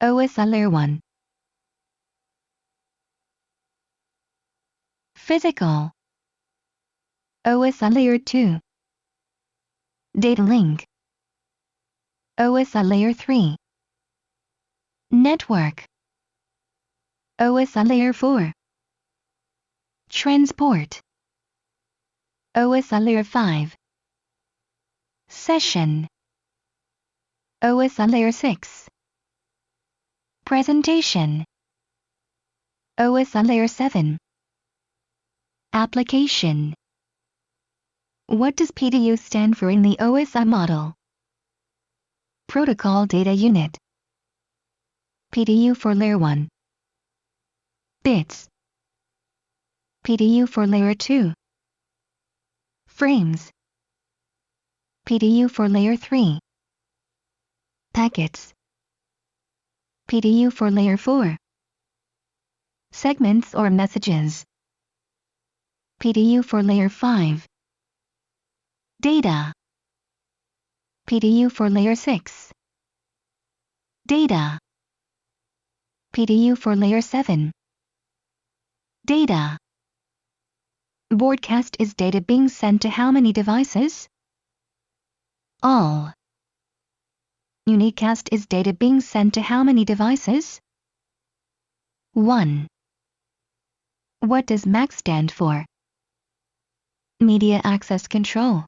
OSI Layer 1. Physical. OSI Layer 2. Data link. OSI Layer 3. Network. OSI Layer 4. Transport. OSI Layer 5. Session. OSI Layer 6. Presentation. OSI Layer 7. Application. What does PDU stand for in the OSI model? Protocol Data Unit. PDU for Layer 1. Bits. PDU for Layer 2. Frames. PDU for Layer 3. Packets. PDU for Layer 4. Segments or messages. PDU for Layer 5. Data. PDU for Layer 6. Data. PDU for Layer 7. Data. Broadcast is data being sent to how many devices? All. Unicast is data being sent to how many devices? 1. What does MAC stand for? Media Access Control.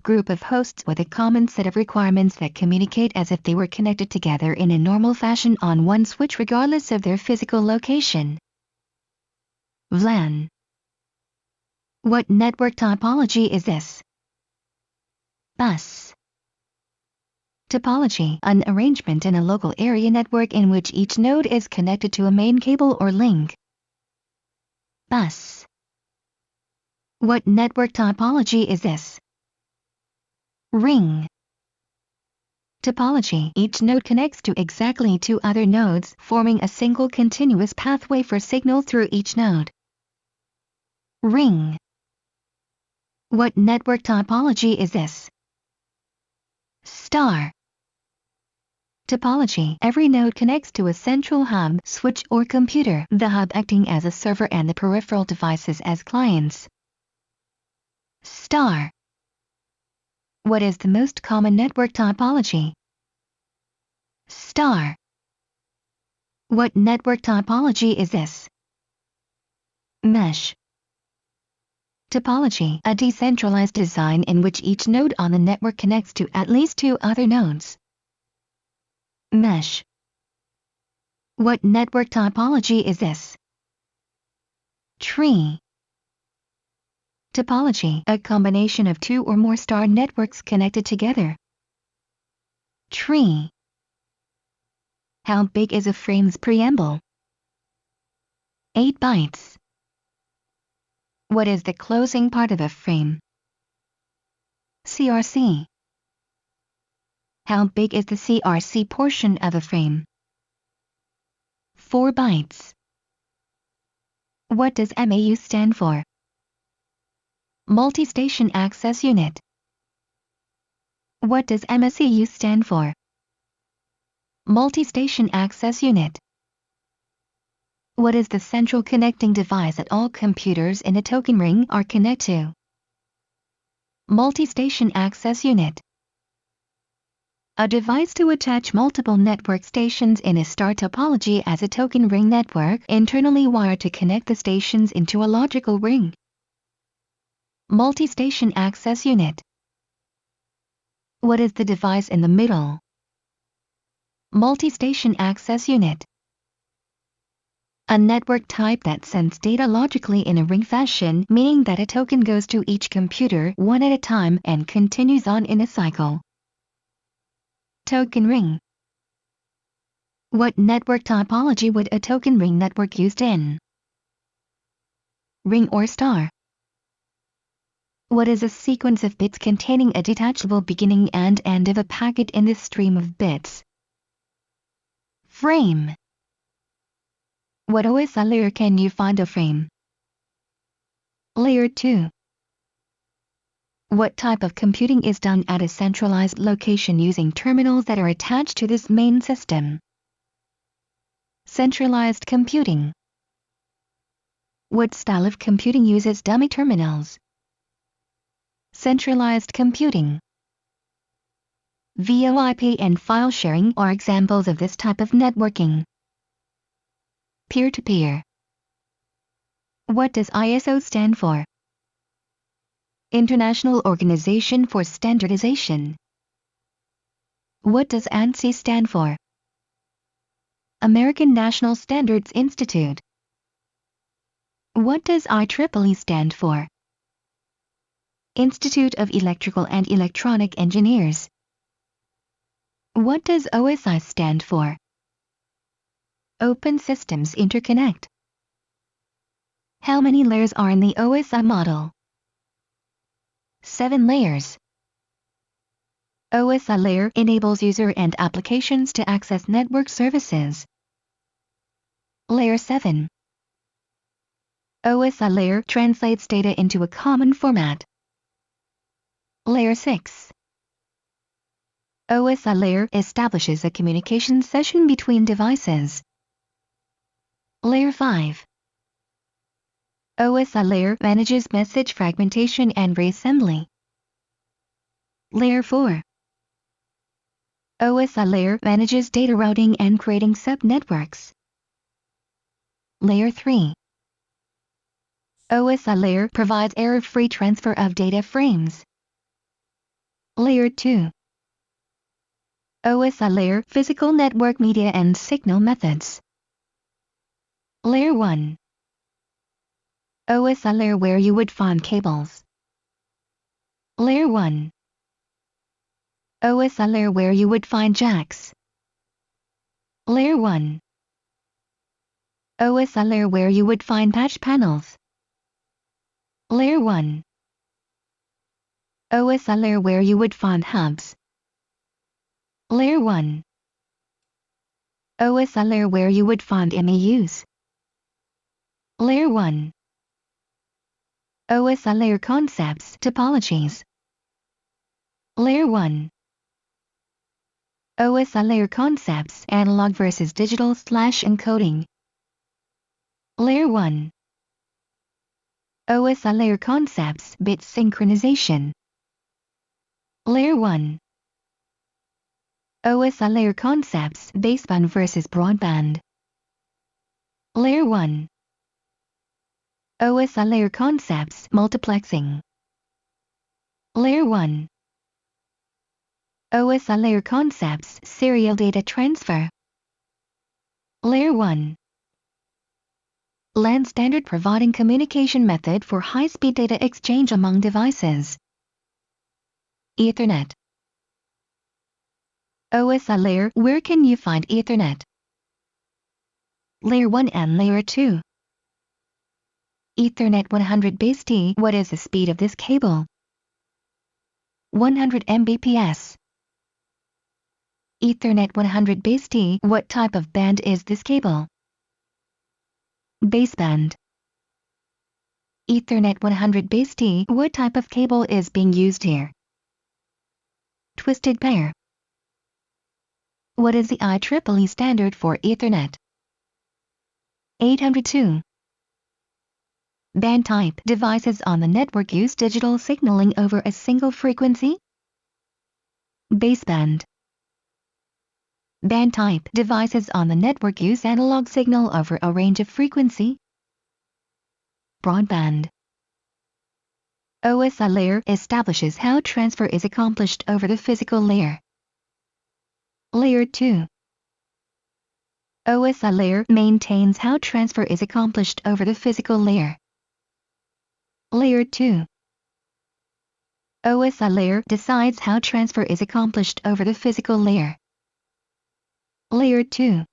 Group of hosts with a common set of requirements that communicate as if they were connected together in a normal fashion on one switch regardless of their physical location. VLAN. What network topology is this? Bus. Topology, an arrangement in a local area network in which each node is connected to a main cable or link. Bus. What network topology is this? Ring. Topology, each node connects to exactly two other nodes, forming a single continuous pathway for signal through each node. Ring. What network topology is this? Star. Topology, every node connects to a central hub, switch or computer, the hub acting as a server and the peripheral devices as clients. Star. What is the most common network topology? Star. What network topology is this? Mesh. Topology, a decentralized design in which each node on the network connects to at least two other nodes. Mesh. What network topology is this? Tree. Topology, a combination of two or more star networks connected together. Tree. How big is a frame's preamble? 8 bytes. What is the closing part of a frame? CRC. How big is the CRC portion of a frame? 4 bytes. What does MAU stand for? Multistation Access Unit. What does MSEU stand for? Multistation Access Unit. What is the central connecting device that all computers in a token ring are connected to? Multistation Access Unit. A device to attach multiple network stations in a star topology as a token ring network internally wired to connect the stations into a logical ring. Multistation Access Unit. What is the device in the middle? Multistation Access Unit. A network type that sends data logically in a ring fashion, meaning that a token goes to each computer one at a time and continues on in a cycle. Token ring. What network topology would a token ring network used in? Ring or star? What is a sequence of bits containing a detachable beginning and end of a packet in the stream of bits? Frame. What OSI layer can you find a frame? Layer 2. What type of computing is done at a centralized location using terminals that are attached to this main system? Centralized computing. What style of computing uses dummy terminals? Centralized computing. VoIP and file sharing are examples of this type of networking. Peer-to-peer. What does ISO stand for? International Organization for Standardization. What does ANSI stand for? American National Standards Institute. What does IEEE stand for? Institute of Electrical and Electronic Engineers. What does OSI stand for? Open Systems Interconnect. How many layers are in the OSI model? 7 layers. OSI layer enables user and applications to access network services. Layer 7. OSI layer translates data into a common format. Layer 6. OSI layer establishes a communication session between devices. Layer 5. OSI layer manages message fragmentation and reassembly. Layer 4. OSI layer manages data routing and creating subnetworks. Layer 3. OSI layer provides error-free transfer of data frames. Layer 2. OSI layer physical network media and signal methods. Layer 1. OSI layer where you would find cables. Layer 1. OSI layer where you would find jacks. Layer 1. OSI layer where you would find patch panels. Layer 1. OSI layer where you would find hubs. Layer 1. OSI layer where you would find MEUs. Layer 1. OSI layer concepts, topologies. Layer 1. OSI layer concepts, analog versus digital / encoding. Layer 1. OSI layer concepts, bit synchronization. Layer 1. OSI layer concepts, baseband versus broadband. Layer 1. OSI layer concepts, multiplexing. Layer 1. OSI layer concepts, serial data transfer. Layer 1. LAN standard providing communication method for high-speed data exchange among devices. Ethernet. OSI layer, where can you find Ethernet? Layer 1 and Layer 2. Ethernet 100 base T. What is the speed of this cable? 100 Mbps. Ethernet 100 base T. What type of band is this cable? Baseband. Ethernet 100 base T. What type of cable is being used here? Twisted pair. What is the IEEE standard for Ethernet? 802. Band type. Devices on the network use digital signaling over a single frequency. Baseband. Band type. Devices on the network use analog signal over a range of frequency. Broadband. OSI layer establishes how transfer is accomplished over the physical layer. Layer 2. OSI layer maintains how transfer is accomplished over the physical layer. Layer 2. OSI layer decides how transfer is accomplished over the physical layer. Layer 2.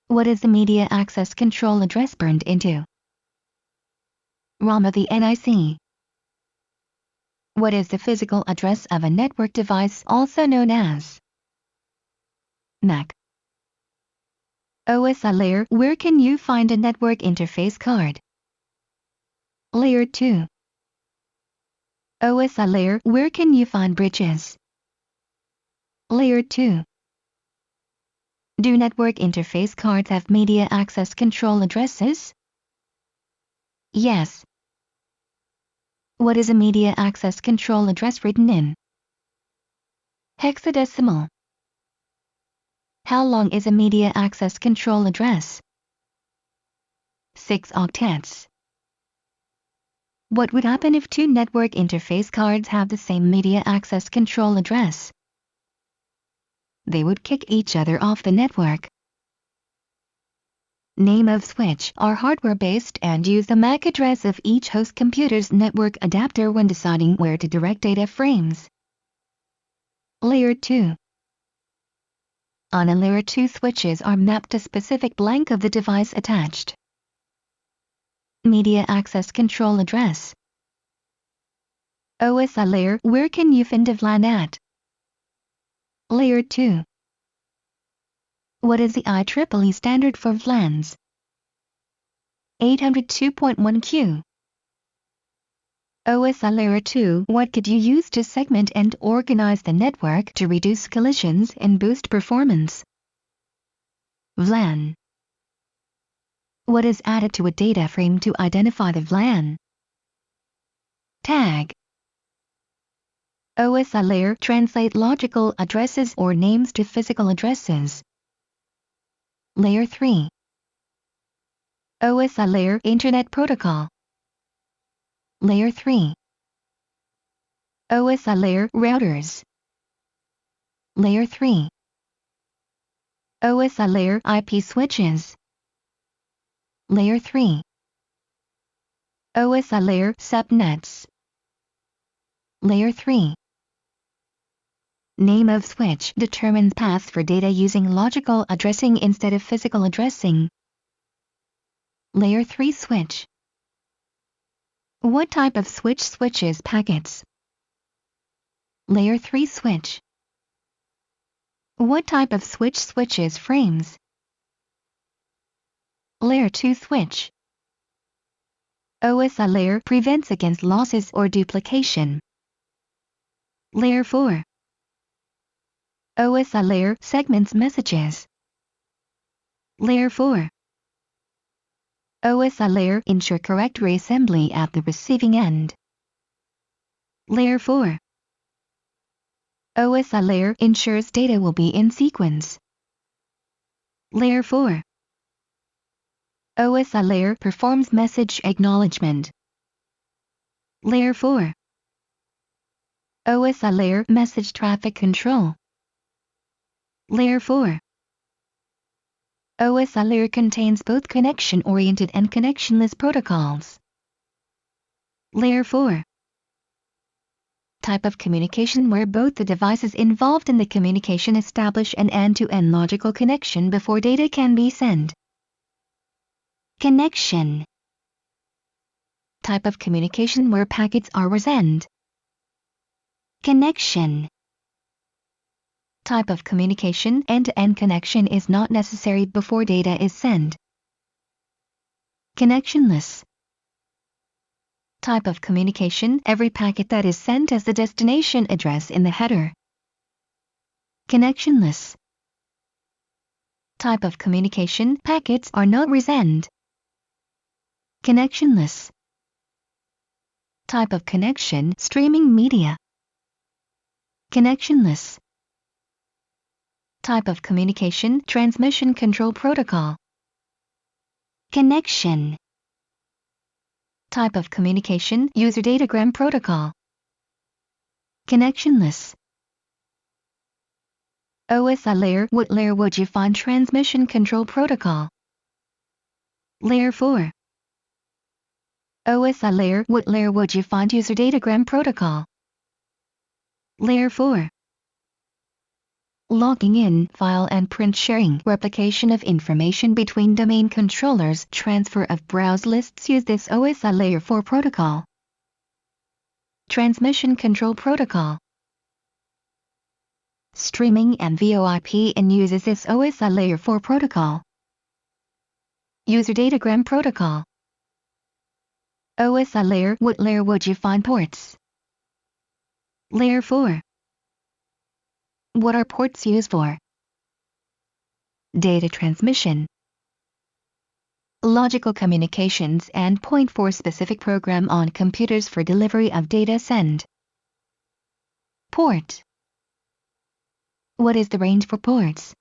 What is the media access control address burned into? ROM of the NIC. What is the physical address of a network device also known as MAC? OSI layer, where can you find a network interface card? Layer 2. OSI layer, where can you find bridges? Layer 2. Do network interface cards have media access control addresses? Yes. What is a media access control address written in? Hexadecimal. How long is a media access control address? 6 octets. What would happen if two network interface cards have the same media access control address? They would kick each other off the network. Name of switch are hardware-based and use the MAC address of each host computer's network adapter when deciding where to direct data frames. Layer 2. On a Layer 2, switches are mapped to specific blank of the device attached. Media access control address. OSI layer, where can you find a VLAN at? Layer 2. What is the IEEE standard for VLANs? 802.1q. OSI Layer 2, what could you use to segment and organize the network to reduce collisions and boost performance? VLAN. What is added to a data frame to identify the VLAN? Tag. OSI layer translate logical addresses or names to physical addresses. Layer 3. OSI layer Internet Protocol. Layer 3. OSI layer routers. Layer 3. OSI layer IP switches. Layer 3. OSI layer subnets. Layer 3. Name of switch determines paths for data using logical addressing instead of physical addressing. Layer 3 switch. What type of switch switches packets? Layer 3 switch. What type of switch switches frames? Layer 2 switch. OSI layer prevents against losses or duplication. Layer 4. OSI layer segments messages. Layer 4. OSI layer ensure correct reassembly at the receiving end. Layer 4. OSI layer ensures data will be in sequence. Layer 4. OSI layer performs message acknowledgement. Layer 4. OSI layer message traffic control. Layer 4. OSI layer contains both connection-oriented and connectionless protocols. Layer 4. Type of communication where both the devices involved in the communication establish an end-to-end logical connection before data can be sent. Connection. Type of communication where packets are resend. Connection. Type of communication end-to-end connection is not necessary before data is sent. Connectionless. Type of communication every packet that is sent has the destination address in the header. Connectionless. Type of communication packets are not resend. Connectionless. Type of connection streaming media. Connectionless. Type of communication transmission control protocol. Connection. Type of communication user datagram protocol. Connectionless. OSI layer, what layer would you find transmission control protocol? Layer 4. OSI layer, what layer would you find user datagram protocol? Layer 4. Logging in, file and print sharing, replication of information between domain controllers, transfer of browse lists use this OSI Layer 4 protocol. Transmission control protocol. Streaming and VoIP and uses this OSI Layer 4 protocol. User datagram protocol. OSI layer, what layer would you find ports? Layer 4. What are ports used for? Data transmission, logical communications, and point for specific program on computers for delivery of data send. Port. What is the range for ports?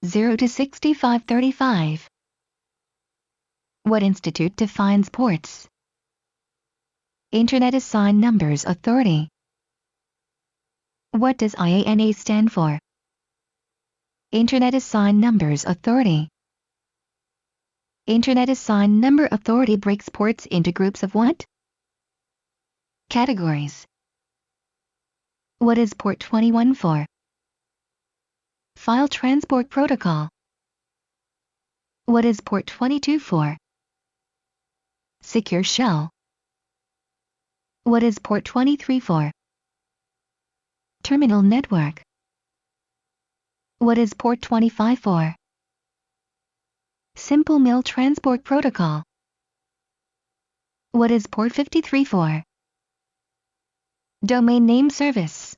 0 to 6535. What institute defines ports? Internet Assigned Numbers Authority. What does IANA stand for? Internet Assigned Numbers Authority. Internet Assigned Number Authority breaks ports into groups of what? Categories. What is port 21 for? File Transport Protocol. What is port 22 for? Secure Shell. What is port 23 for? Terminal Network. What is port 25 for? Simple Mail Transport Protocol. What is port 53 for? Domain Name Service.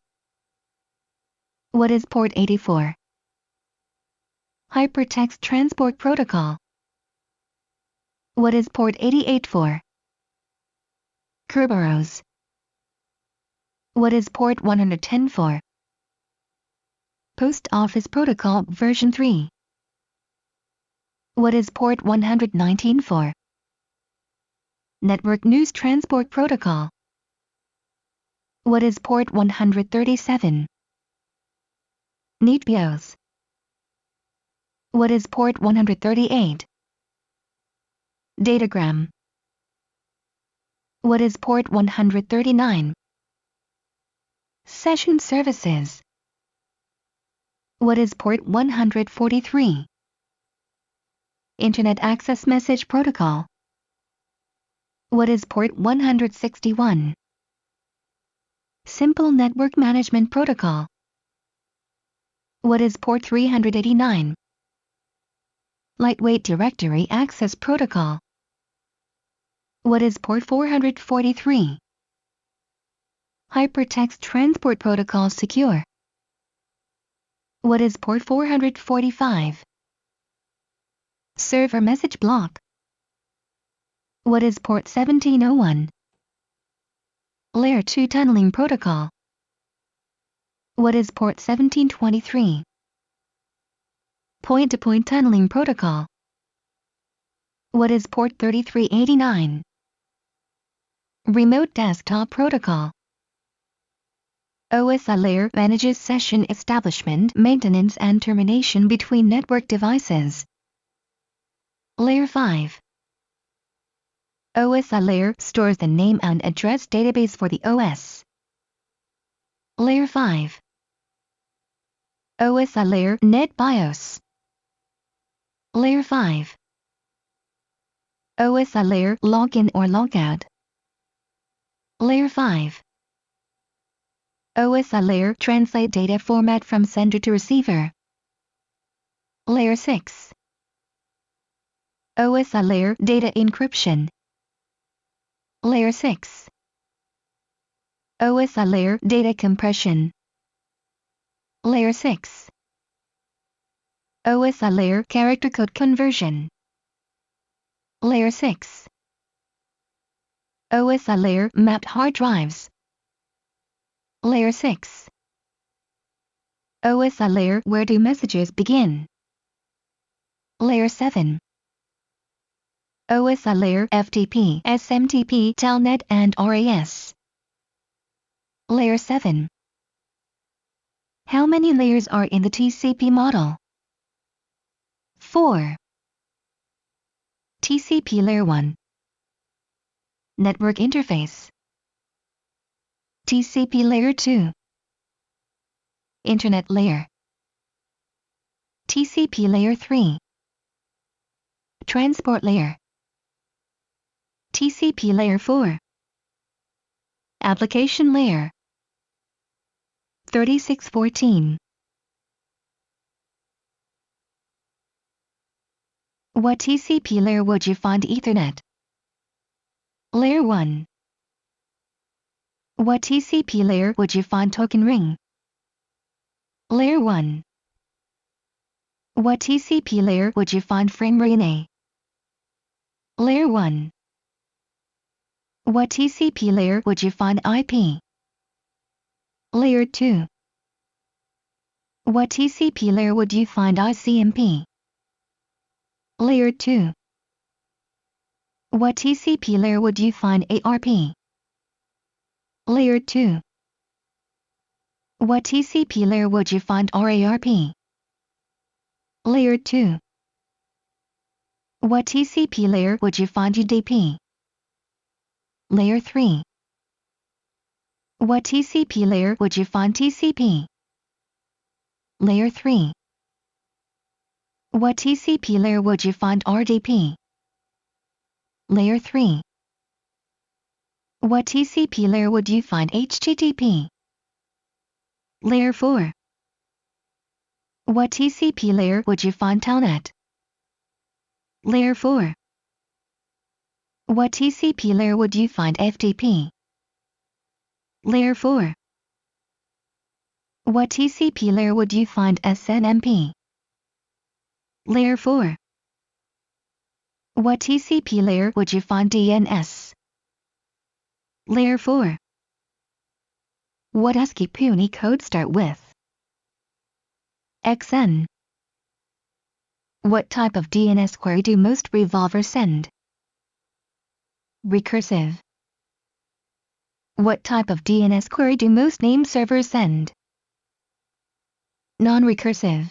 What is port 80 for? Hypertext Transport Protocol. What is port 88 for? Kerberos. What is port 110 for? Post Office Protocol version 3. What is port 119 for? Network News Transport Protocol. What is port 137? NetBIOS. What is port 138? Datagram. What is port 139? Session Services. What is port 143? Internet Access Message Protocol. What is port 161? Simple Network Management Protocol. What is port 389? Lightweight Directory Access Protocol. What is port 443? Hypertext Transport Protocol Secure. What is port 445? Server Message Block. What is port 1701? Layer 2 Tunneling Protocol. What is port 1723? Point-to-point Tunneling Protocol. What is port 3389? Remote Desktop Protocol. OSI Layer manages session establishment, maintenance, and termination between network devices. Layer 5. OSI Layer stores the name and address database for the OS. Layer 5. OSI Layer NetBIOS. Layer 5. OSI Layer Login or Logout. Layer 5. OSI Layer translate data format from sender to receiver. Layer 6. OSI Layer data encryption. Layer 6. OSI Layer data compression. Layer 6. OSI Layer character code conversion. Layer 6. OSI Layer mapped hard drives. Layer 6. OSI Layer where do messages begin? Layer 7. OSI Layer FTP, SMTP, Telnet and RAS. Layer 7. How many layers are in the TCP model? 4. TCP Layer 1. Network Interface. TCP Layer 2. Internet Layer. TCP Layer 3. Transport Layer. TCP Layer 4. Application Layer. 3614. What TCP layer would you find Ethernet? Layer 1. What TCP layer would you find token ring? Layer 1. What TCP layer would you find frame RNA? Layer 1. What TCP layer would you find IP? Layer 2. What TCP layer would you find ICMP? Layer 2. What TCP layer would you find ARP? Layer 2. What TCP layer would you find RARP? Layer 2. What TCP layer would you find UDP? Layer 3. What TCP layer would you find TCP? Layer 3. What TCP layer would you find RDP? Layer 3. What TCP layer would you find HTTP? Layer 4. What TCP layer would you find Telnet? Layer 4. What TCP layer would you find FTP? Layer 4. What TCP layer would you find SNMP? Layer 4. What TCP layer would you find DNS? Layer 4. What ASCII puny code start with? XN. What type of DNS query do most resolvers send? Recursive. What type of DNS query do most name servers send? Non-recursive.